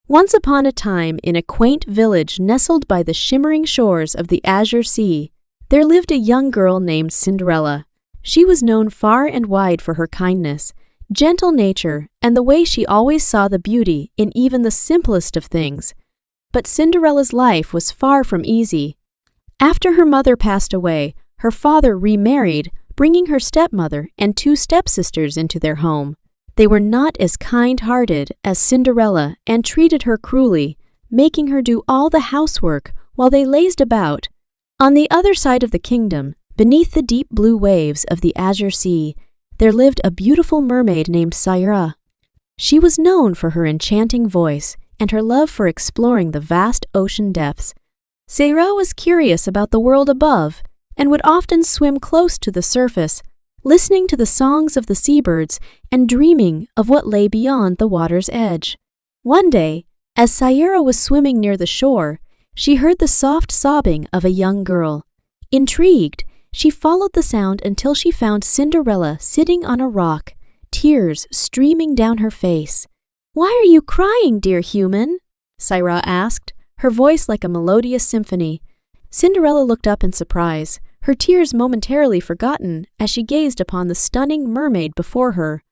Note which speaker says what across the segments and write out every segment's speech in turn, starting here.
Speaker 1: Once upon a time, in a quaint village nestled by the shimmering shores of the Azure Sea, there lived a young girl named Cinderella. She was known far and wide for her kindness, gentle nature, and the way she always saw the beauty in even the simplest of things. But Cinderella's life was far from easy. After her mother passed away, her father remarried, bringing her stepmother and two stepsisters into their home. They were not as kind-hearted as Cinderella and treated her cruelly, making her do all the housework while they lazed about. On the other side of the kingdom, beneath the deep blue waves of the Azure Sea, there lived a beautiful mermaid named Cinderella. She was known for her enchanting voice and her love for exploring the vast ocean depths. Cinderella was curious about the world above and would often swim close to the surface, listening to the songs of the seabirds and dreaming of what lay beyond the water's edge. One day, as Cinderella was swimming near the shore, she heard the soft sobbing of a young girl. Intrigued, she followed the sound until she found Cinderella sitting on a rock, tears streaming down her face. "Why are you crying, dear human?" Cinderella asked, her voice like a melodious symphony. Cinderella looked up in surprise, her tears momentarily forgotten as she gazed upon the stunning mermaid before her.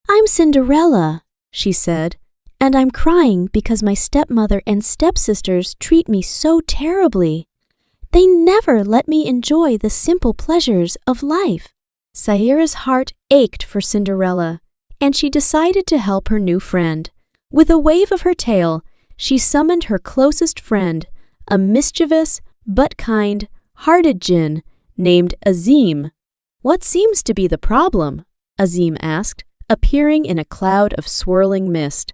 Speaker 1: "I'm Cinderella," she said, "and I'm crying because my stepmother and stepsisters treat me so terribly. They never let me enjoy the simple pleasures of life." Cinderella's heart ached for Cinderella, and she decided to help her new friend. With a wave of her tail, she summoned her closest friend, a mischievous but kind-hearted Jinn named Azim. "What seems to be the problem?" Azim asked, appearing in a cloud of swirling mist.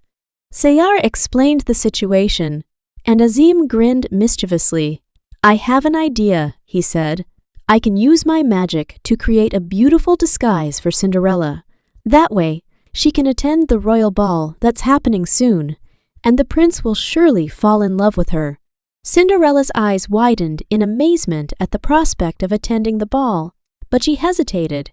Speaker 1: Sayar explained the situation, and Azim grinned mischievously. "I have an idea," he said. "I can use my magic to create a beautiful disguise for Cinderella. That way, she can attend the royal ball that's happening soon, and the prince will surely fall in love with her." Cinderella's eyes widened in amazement at the prospect of attending the ball, but she hesitated.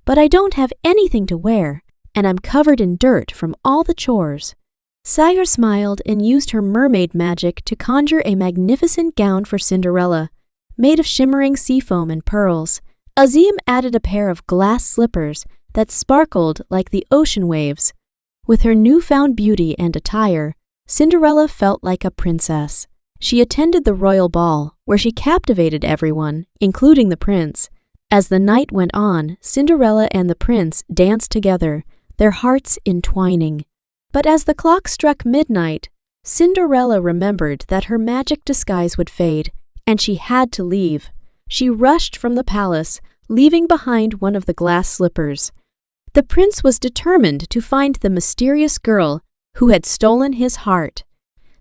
Speaker 1: "But I don't have anything to wear, and I'm covered in dirt from all the chores." Cinderella smiled and used her mermaid magic to conjure a magnificent gown for Cinderella, made of shimmering sea foam and pearls. Azim added a pair of glass slippers that sparkled like the ocean waves. With her newfound beauty and attire, Cinderella felt like a princess. She attended the royal ball, where she captivated everyone, including the prince. As the night went on, Cinderella and the prince danced together, their hearts entwining. But as the clock struck midnight, Cinderella remembered that her magic disguise would fade, and she had to leave. She rushed from the palace, leaving behind one of the glass slippers. The prince was determined to find the mysterious girl who had stolen his heart.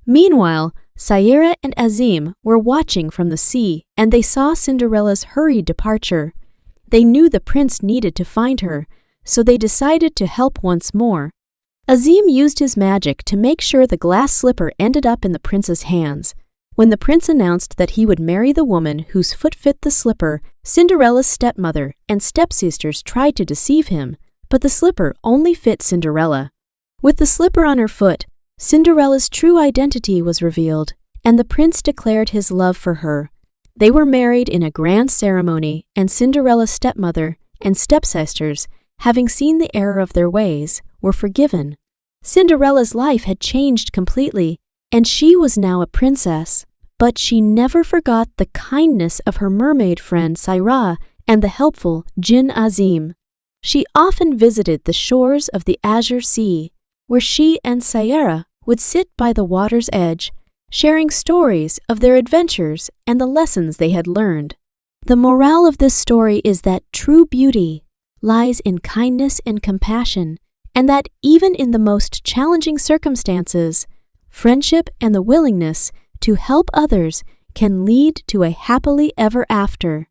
Speaker 1: Meanwhile, Cinderella and Azim were watching from the sea, and they saw Cinderella's hurried departure. They knew the prince needed to find her, so they decided to help once more. Azim used his magic to make sure the glass slipper ended up in the prince's hands. When the prince announced that he would marry the woman whose foot fit the slipper, Cinderella's stepmother and stepsisters tried to deceive him, but the slipper only fit Cinderella. With the slipper on her foot, Cinderella's true identity was revealed, and the prince declared his love for her. They were married in a grand ceremony, and Cinderella's stepmother and stepsisters, having seen the error of their ways, were forgiven. Cinderella's life had changed completely, and she was now a princess. But she never forgot the kindness of her mermaid friend Cinderella and the helpful Jinn Azim. She often visited the shores of the Azure Sea, where she and Cinderella would sit by the water's edge, sharing stories of their adventures and the lessons they had learned. The morale of this story is that true beauty lies in kindness and compassion, and that even in the most challenging circumstances, friendship and the willingness to help others can lead to a happily ever after.